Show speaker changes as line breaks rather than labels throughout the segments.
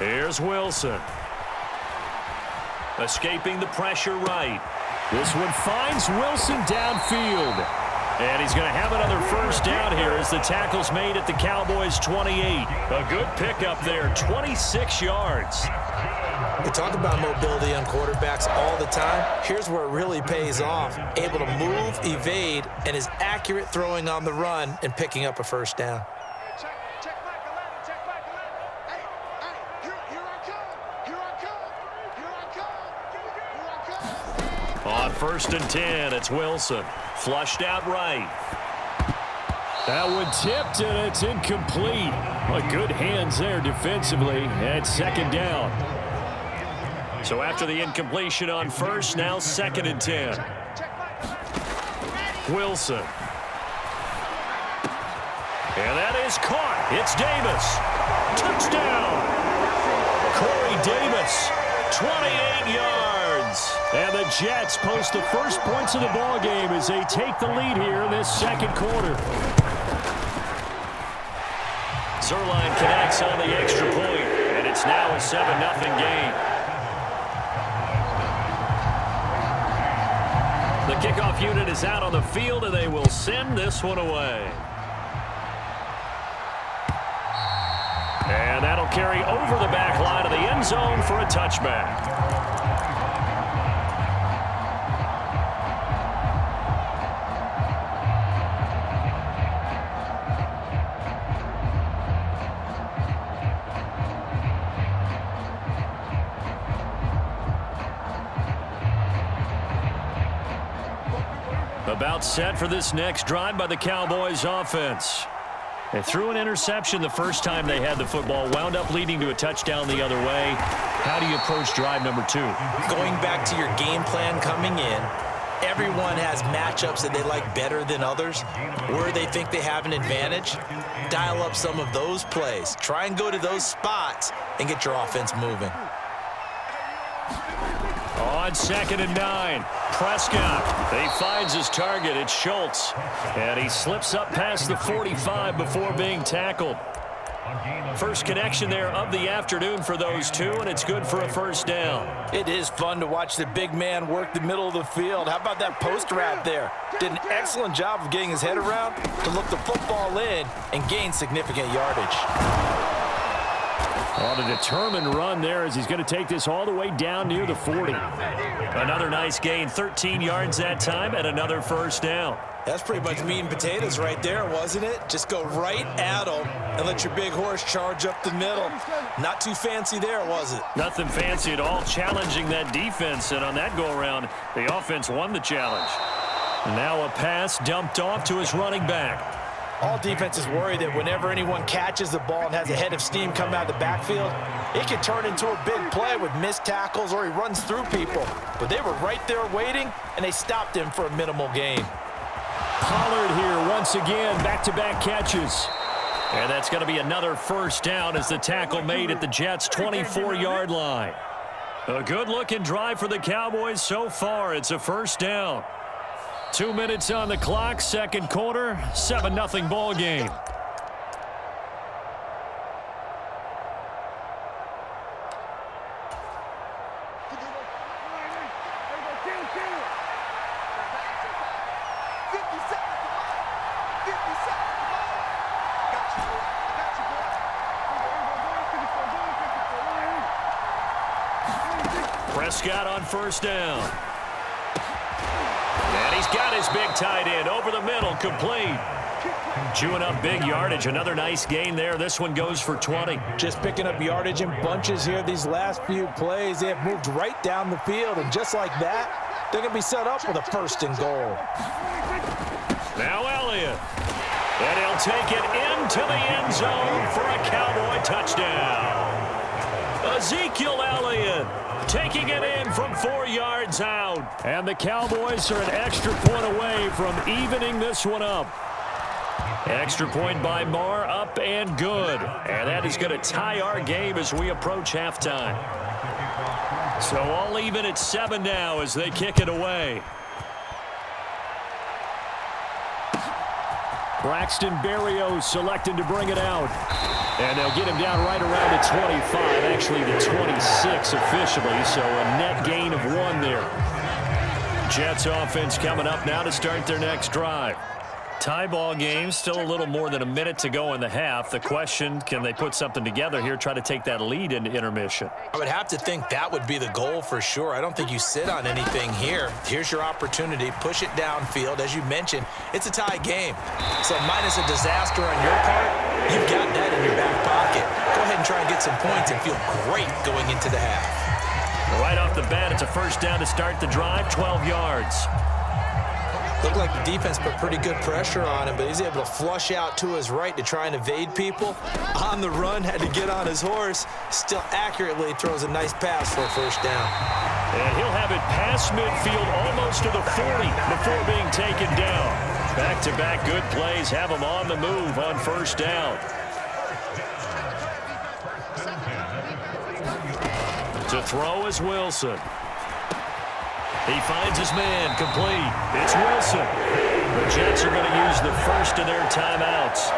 Here's Wilson. Escaping the pressure right. This one finds Wilson downfield. And he's going to have another first down here as the tackle's made at the Cowboys' 28. A good pickup there, 26 yards.
We talk about mobility on quarterbacks all the time. Here's where it really pays off. Able to move, evade, and is accurate throwing on the run and picking up a first down.
On 1st and 10, it's Wilson. Flushed out right. That one tipped, and it's incomplete. Good hands there defensively at 2nd down. So after the incompletion on 1st, now 2nd and 10. Wilson. And that is caught. It's Davis. Touchdown. Corey Davis, 28 yards. And the Jets post the first points of the ball game as they take the lead here in this 2nd quarter. Zerline connects on the extra point, and it's now a 7-0 game. The kickoff unit is out on the field, and they will send this one away. And that'll carry over the back line of the end zone for a touchback. About set for this next drive by the Cowboys offense. They threw an interception the first time they had the football, wound up leading to a touchdown the other way. How do you approach drive number 2?
Going back to your game plan coming in, everyone has matchups that they like better than others. Where they think they have an advantage, dial up some of those plays. Try and go to those spots and get your offense moving.
On 2nd and 9, Prescott. He finds his target. It's Schultz. And he slips up past the 45 before being tackled. First connection there of the afternoon for those two, and it's good for a first down.
It is fun to watch the big man work the middle of the field. How about that post route there? Did an excellent job of getting his head around to look the football in and gain significant yardage.
On a determined run there as he's going to take this all the way down near the 40. Another nice gain, 13 yards that time, and another first down.
That's pretty much meat and potatoes right there, wasn't it? Just go right at them and let your big horse charge up the middle. Not too fancy there, was it?
Nothing fancy at all, challenging that defense, and on that go-around, the offense won the challenge. Now a pass dumped off to his running back.
All defenses worry that whenever anyone catches the ball and has a head of steam come out of the backfield, it can turn into a big play with missed tackles or he runs through people. But they were right there waiting, and they stopped him for a minimal gain.
Pollard here once again, back-to-back catches. And that's going to be another first down as the tackle made at the Jets' 24-yard line. A good-looking drive for the Cowboys so far. It's a first down. 2 minutes on the clock, 2nd quarter, 7-0 ball game. Prescott on first down. And he's got his big tight end over the middle, complete. Chewing up big yardage. Another nice gain there. This one goes for 20.
Just picking up yardage in bunches here these last few plays. They have moved right down the field, and just like that, they're going to be set up with a 1st and goal.
Now Elliott. And he'll take it into the end zone for a Cowboy touchdown. Ezekiel Elliott taking it in from 4 yards out. And the Cowboys are an extra point away from evening this one up. Extra point by Marr, up and good. And that is going to tie our game as we approach halftime. So all even at 7 now as they kick it away. Braxton Berrios selected to bring it out. And they'll get him down right around the 25, actually the 26 officially, so a net gain of 1 there. Jets offense coming up now to start their next drive. Tie ball game, still a little more than a minute to go in the half. The question, can they put something together here, try to take that lead into intermission?
I would have to think that would be the goal for sure. I don't think you sit on anything here. Here's your opportunity. Push it downfield. As you mentioned, it's a tie game. So minus a disaster on your part, you've got that in your back pocket. Go ahead and try and get some points and feel great going into the half.
Right off the bat, it's a first down to start the drive, 12 yards.
Looked like the defense put pretty good pressure on him, but he's able to flush out to his right to try and evade people. On the run, had to get on his horse. Still accurately throws a nice pass for a first down.
And he'll have it past midfield almost to the 40 before being taken down. Back-to-back good plays have him on the move on first down. To throw is Wilson. He finds his man, complete. It's Wilson. The Jets are going to use the first of their timeouts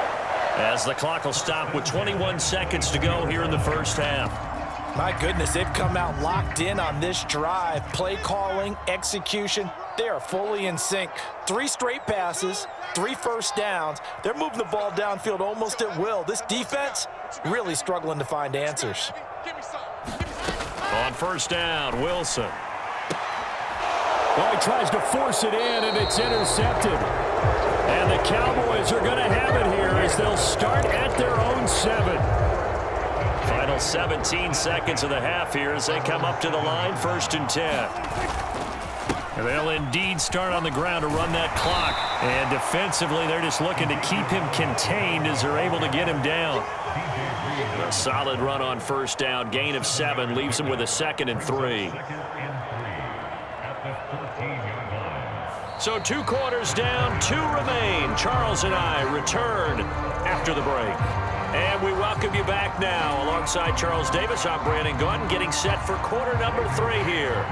as the clock will stop with 21 seconds to go here in the first half.
My goodness, they've come out locked in on this drive. Play calling, execution, they are fully in sync. 3 straight passes, 3 first downs. They're moving the ball downfield almost at will. This defense really struggling to find answers.
On first down, Wilson. Well, he tries to force it in, and it's intercepted. And the Cowboys are going to have it here as they'll start at their own 7. Final 17 seconds of the half here as they come up to the line, 1st and 10. And they'll indeed start on the ground to run that clock. And defensively, they're just looking to keep him contained as they're able to get him down. A solid run on first down, gain of 7, leaves him with a 2nd and 3. So 2 quarters down, 2 remain. Charles and I return after the break. And we welcome you back now. Alongside Charles Davis, I'm Brandon Gunn, getting set for quarter number 3 here.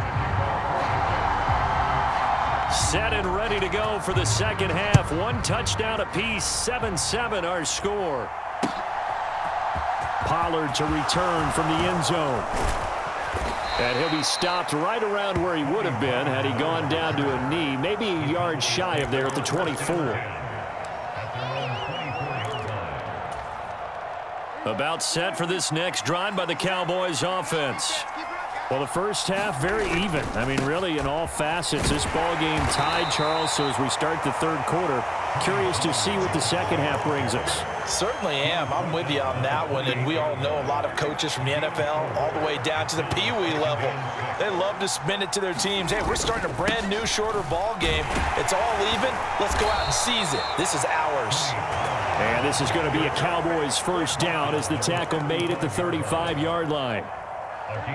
Set and ready to go for the second half. 1 touchdown apiece, 7-7 our score. Pollard to return from the end zone. And he'll be stopped right around where he would have been had he gone down to a knee, maybe a yard shy of there at the 24. About set for this next drive by the Cowboys offense. Well, the first half, very even. I mean, really, in all facets, this ball game tied, Charles. So as we start the 3rd quarter, curious to see what the second half brings us.
Certainly am. I'm with you on that one. And we all know a lot of coaches from the NFL all the way down to the Pee-wee level. They love to spin it to their teams. Hey, we're starting a brand new, shorter ball game. It's all even. Let's go out and seize it. This is ours.
And this is going to be a Cowboys first down as the tackle made at the 35-yard line.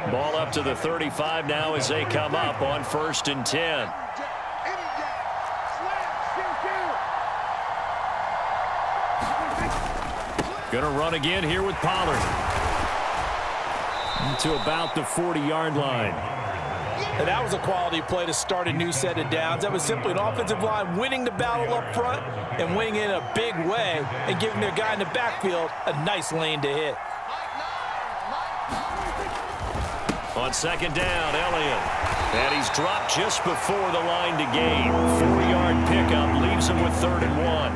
Ball up to the 35 now as they come up on 1st and 10. Going to run again here with Pollard. To about the 40-yard line.
And that was a quality play to start a new set of downs. That was simply an offensive line winning the battle up front and winning in a big way and giving their guy in the backfield a nice lane to hit.
On 2nd down, Elliott. And he's dropped just before the line to gain. 4-yard pickup leaves him with 3rd and 1.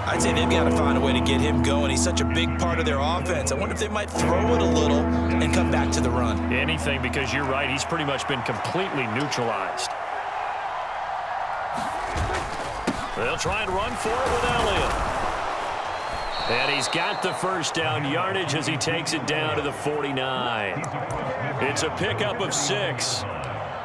I'd say they've got to find a way to get him going. He's such a big part of their offense. I wonder if they might throw it a little and come back to the run.
Anything, because you're right. He's pretty much been completely neutralized. They'll try and run for it with Elliott. And he's got the first down yardage as he takes it down to the 49. It's a pickup of 6.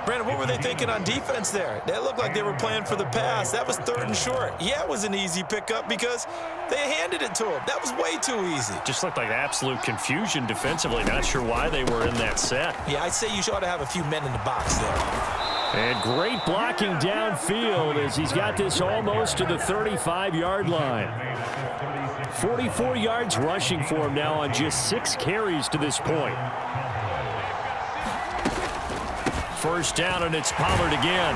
Brandon, what were they thinking on defense there? They looked like they were playing for the pass. That was 3rd and short. Yeah, it was an easy pickup because they handed it to him. That was way too easy.
Just looked like absolute confusion defensively. Not sure why they were in that set.
Yeah, I'd say you ought to have a few men in the box there.
And great blocking downfield as he's got this almost to the 35-yard line. 44 yards rushing for him now on just 6 carries to this point. First down, and it's Pollard again.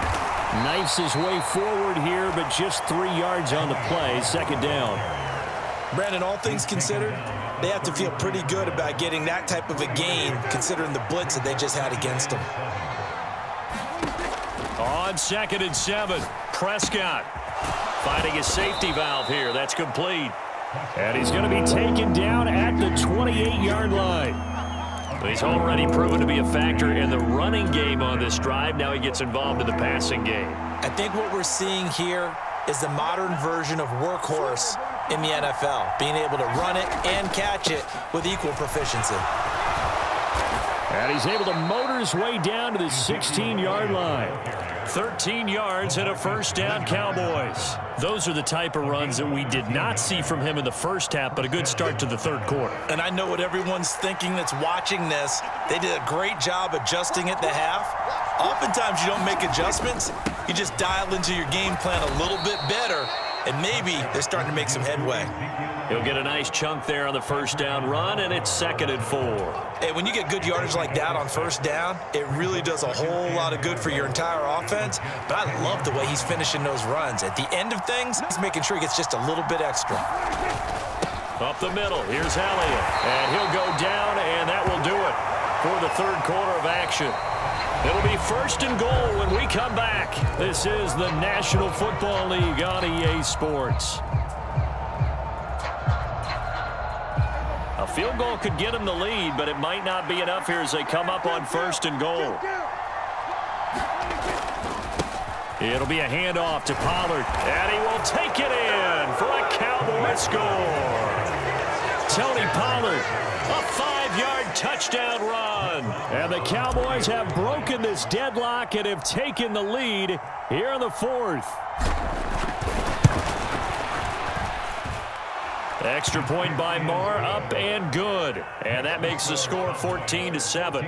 Knifes his way forward here, but just 3 yards on the play. Second down.
Brandon, all things considered, they have to feel pretty good about getting that type of a gain, considering the blitz that they just had against them.
On 2nd and 7, Prescott finding a safety valve here. That's complete. And he's going to be taken down at the 28-yard line. He's already proven to be a factor in the running game on this drive. Now he gets involved in the passing game.
I think what we're seeing here is the modern version of workhorse in the NFL, being able to run it and catch it with equal proficiency.
And he's able to motor his way down to the 16-yard line. 13 yards and a first down, Cowboys. Those are the type of runs that we did not see from him in the first half, but a good start to the third quarter.
And I know what everyone's thinking that's watching this. They did a great job adjusting at the half. Oftentimes you don't make adjustments. You just dial into your game plan a little bit better, and maybe they're starting to make some headway.
He'll get a nice chunk there on the first down run, and it's 2nd and 4.
Hey, when you get good yardage like that on first down, it really does a whole lot of good for your entire offense. But I love the way he's finishing those runs. At the end of things, he's making sure he gets just a little bit extra.
Up the middle, here's Elliott. And he'll go down, and that will do it for the third quarter of action. It'll be 1st and goal when we come back. This is the National Football League on EA Sports. A field goal could get him the lead, but it might not be enough here as they come up on 1st and goal. It'll be a handoff to Pollard, and he will take it in for a Cowboy score. Tony Pollard, a 5-yard touchdown run. And the Cowboys have broken this deadlock and have taken the lead here in the 4th. Extra point by Marr, up and good. And that makes the score 14-7.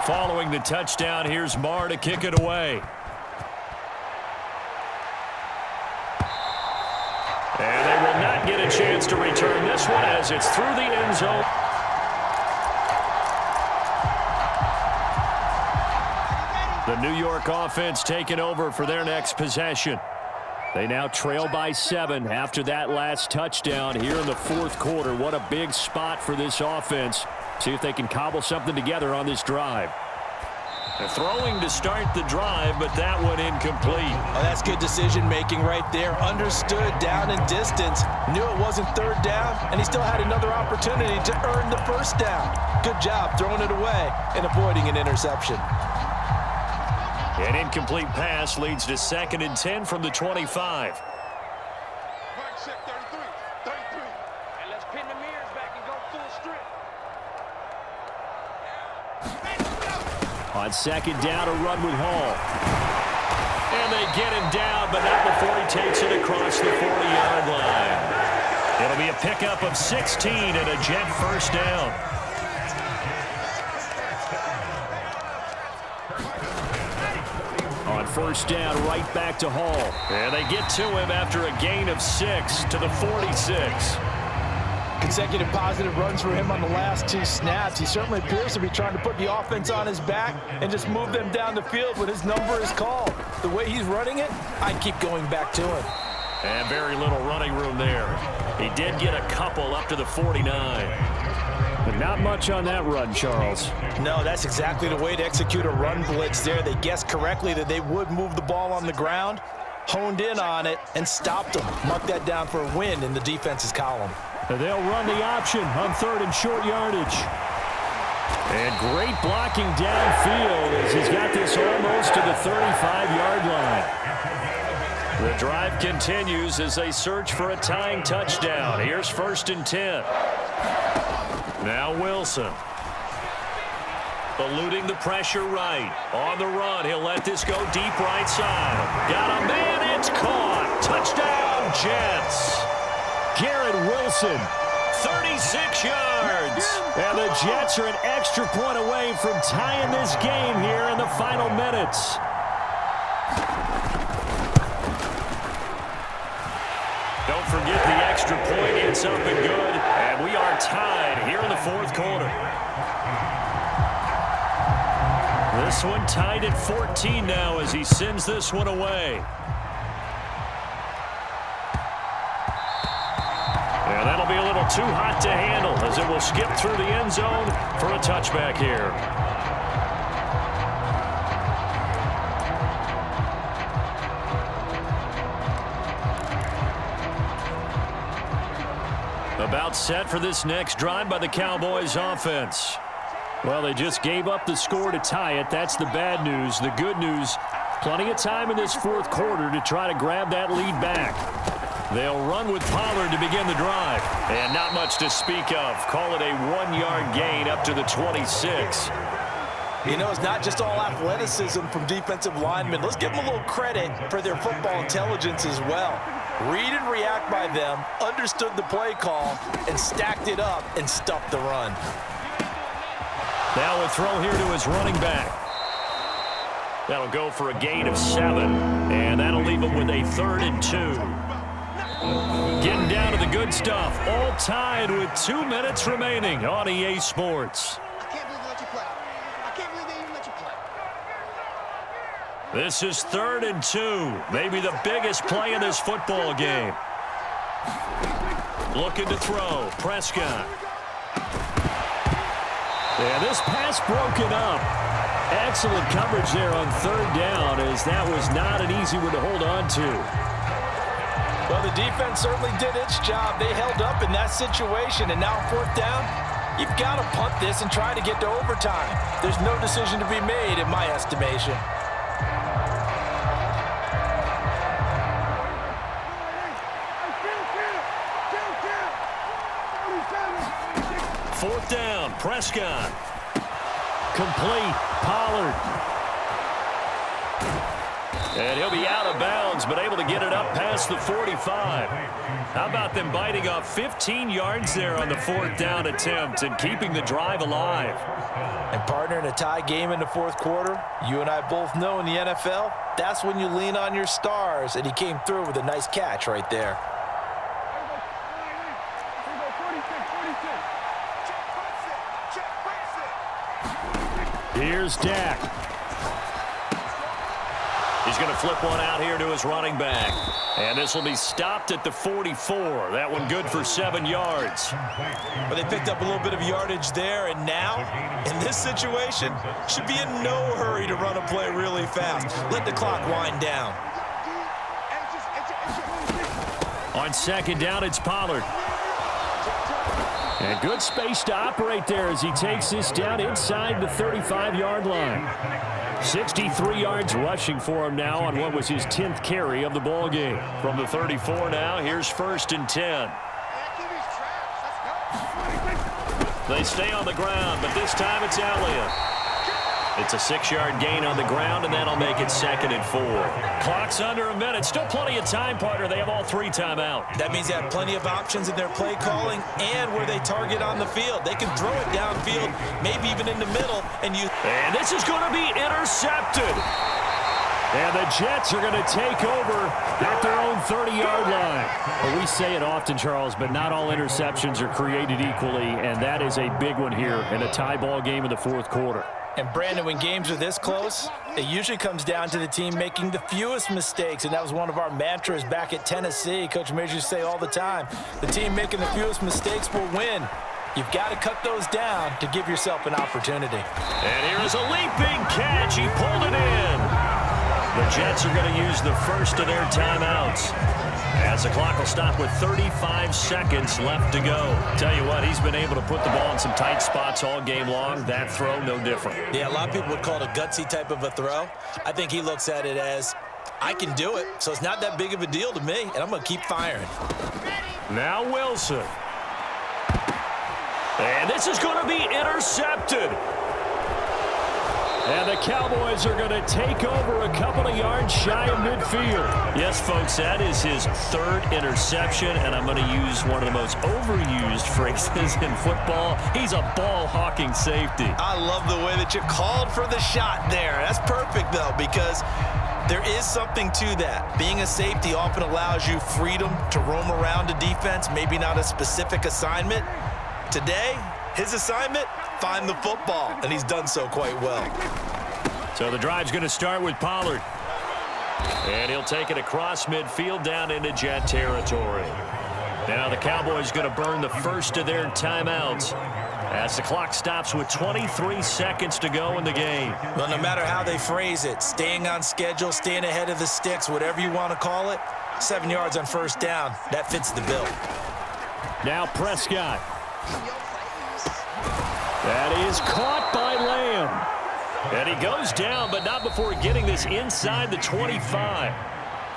Following the touchdown, here's Marr to kick it away. And they will not get a chance to return this one as it's through the end zone. The New York offense taking over for their next possession. They now trail by 7 after that last touchdown here in the 4th quarter. What a big spot for this offense. See if they can cobble something together on this drive. They're throwing to start the drive, but that one incomplete.
Oh, that's good decision-making right there. Understood down and distance. Knew it wasn't 3rd down, and he still had another opportunity to earn the 1st down. Good job throwing it away and avoiding an interception.
An incomplete pass leads to 2nd and 10 from the 25. On 2nd down, a run with Hall. And they get him down, but not before he takes it across the 40-yard line. It'll be a pickup of 16 and a Jet first down. On 1st down, right back to Hall. And they get to him after a gain of 6 to the 46.
Consecutive positive runs for him on the last 2 snaps. He certainly appears to be trying to put the offense on his back and just move them down the field when his number is called. The way he's running it, I keep going back to him.
And very little running room there. He did get a couple up to the 49. But not much on that run, Charles.
No, that's exactly the way to execute a run blitz there. They guessed correctly that they would move the ball on the ground, honed in on it, and stopped them. Mark that down for a win in the defense's column.
They'll run the option on 3rd and short yardage. And great blocking downfield as he's got this almost to the 35-yard line. The drive continues as they search for a tying touchdown. Here's 1st and 10. Now Wilson. Eluding the pressure right. On the run, he'll let this go deep right side. Got a man, it's caught. Touchdown, Jets. Garrett Wilson, 36 yards. And the Jets are an extra point away from tying this game here in the final minutes. Don't forget the extra point This one tied at 14 now as he sends this one away. And that'll be a little too hot to handle as it will skip through the end zone for a touchback here. About set for this next drive by the Cowboys offense. Well, they just gave up the score to tie it. That's the bad news. The good news, plenty of time in this fourth quarter to try to grab that lead back. They'll run with Pollard to begin the drive. And not much to speak of. Call it a 1-yard gain up to the 26.
You know, it's not just all athleticism from defensive linemen. Let's give them a little credit for their football intelligence as well. Read and react by them, understood the play call, and stacked it up and stuffed the run.
Now a throw here to his running back. That'll go for a gain of 7, and that'll leave him with a 3rd and 2. Getting down to the good stuff, all tied with 2 minutes remaining on EA Sports. This is 3rd and 2, maybe the biggest play in this football game. Looking to throw, Prescott. Yeah, this pass broken up. Excellent coverage there on 3rd down, as that was not an easy one to hold on to.
Well, the defense certainly did its job. They held up in that situation, and now 4th down, you've got to punt this and try to get to overtime. There's no decision to be made in my estimation.
4th down, Prescott. Complete, Pollard. And he'll be out of bounds, but able to get it up past the 45. How about them biting off 15 yards there on the 4th down attempt and keeping the drive alive?
And partner, in a tie game in the 4th quarter, you and I both know in the NFL, that's when you lean on your stars, and he came through with a nice catch right there.
Here's Dak. He's going to flip one out here to his running back. And this will be stopped at the 44. That one good for 7 yards.
But they picked up a little bit of yardage there, and now, in this situation, should be in no hurry to run a play really fast. Let the clock wind down.
On 2nd down, it's Pollard. And good space to operate there as he takes this down inside the 35-yard line. 63 yards rushing for him now on what was his 10th carry of the ball game. From the 34 now, here's 1st and 10. They stay on the ground, but this time it's Elliott. It's a 6-yard gain on the ground, and that'll make it 2nd and 4. Clock's under a minute. Still plenty of time, partner. They have all 3 timeout.
That means they have plenty of options in their play calling and where they target on the field. They can throw it downfield, maybe even in the middle, and you.
And this is going to be intercepted. And the Jets are going to take over at their own 30-yard line. Well, we say it often, Charles, but not all interceptions are created equally, and that is a big one here in a tie ball game in the 4th quarter.
And, Brandon, when games are this close, it usually comes down to the team making the fewest mistakes, and that was one of our mantras back at Tennessee. Coach Major used to say all the time, the team making the fewest mistakes will win. You've got to cut those down to give yourself an opportunity.
And here is a leaping catch. He pulled it in. The Jets are going to use the first of their timeouts, as the clock will stop with 35 seconds left to go. Tell you what, he's been able to put the ball in some tight spots all game long. That throw, no different.
Yeah, a lot of people would call it a gutsy type of a throw. I think he looks at it as, I can do it, so it's not that big of a deal to me, and I'm going to keep firing.
Now Wilson. And this is going to be intercepted. And the Cowboys are going to take over a couple of yards shy of midfield. Yes, folks, that is his 3rd interception, and I'm going to use one of the most overused phrases in football. He's a ball-hawking safety.
I love the way that you called for the shot there. That's perfect, though, because there is something to that. Being a safety often allows you freedom to roam around a defense, maybe not a specific assignment. Today, his assignment, find the football, and he's done so quite well.
So the drive's going to start with Pollard. And he'll take it across midfield down into Jet territory. Now the Cowboys going to burn the first of their timeouts as the clock stops with 23 seconds to go in the game.
Well, no matter how they phrase it, staying on schedule, staying ahead of the sticks, whatever you want to call it, 7 yards on first down, that fits the bill.
Now Prescott. That is caught by Lamb. And he goes down, but not before getting this inside the 25.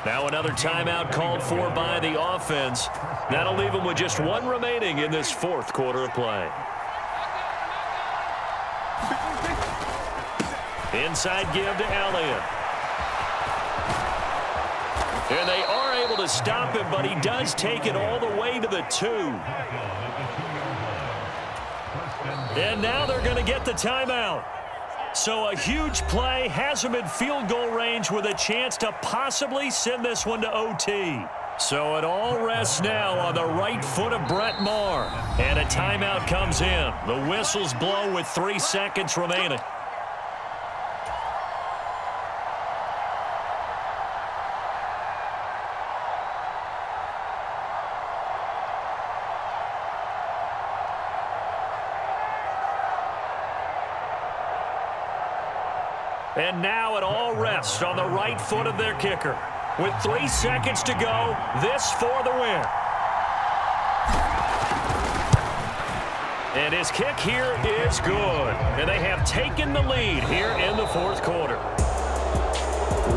Now another timeout called for by the offense. That'll leave them with just one remaining in this fourth quarter of play. Inside give to Elliott. And they are able to stop him, but he does take it all the way to the 2. And now they're going to get the timeout. So a huge play has him in field goal range with a chance to possibly send this one to OT. So it all rests now on the right foot of Brett Maher. And a timeout comes in. The whistles blow with 3 seconds remaining. And now it all rests on the right foot of their kicker. With 3 seconds to go, this for the win. And his kick here is good. And they have taken the lead here in the fourth quarter.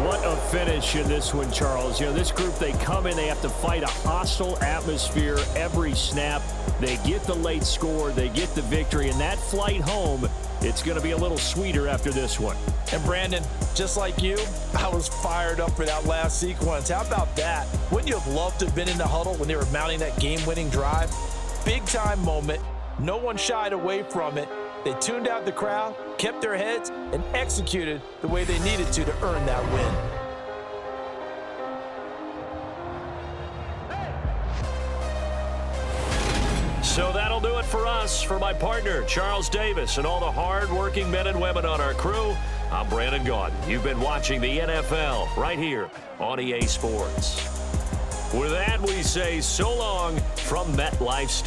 What a finish in this one, Charles. You know, this group, they come in, they have to fight a hostile atmosphere every snap. They get the late score, they get the victory, and that flight home, it's going to be a little sweeter after this one.
And Brandon, just like you, I was fired up for that last sequence. How about that? Wouldn't you have loved to have been in the huddle when they were mounting that game-winning drive? Big-time moment. No one shied away from it. They tuned out the crowd, kept their heads, and executed the way they needed to earn that win.
So that'll do it for us. For my partner, Charles Davis, and all the hard-working men and women on our crew, I'm Brandon Gaudin. You've been watching the NFL right here on EA Sports. With that, we say so long from MetLife Stadium.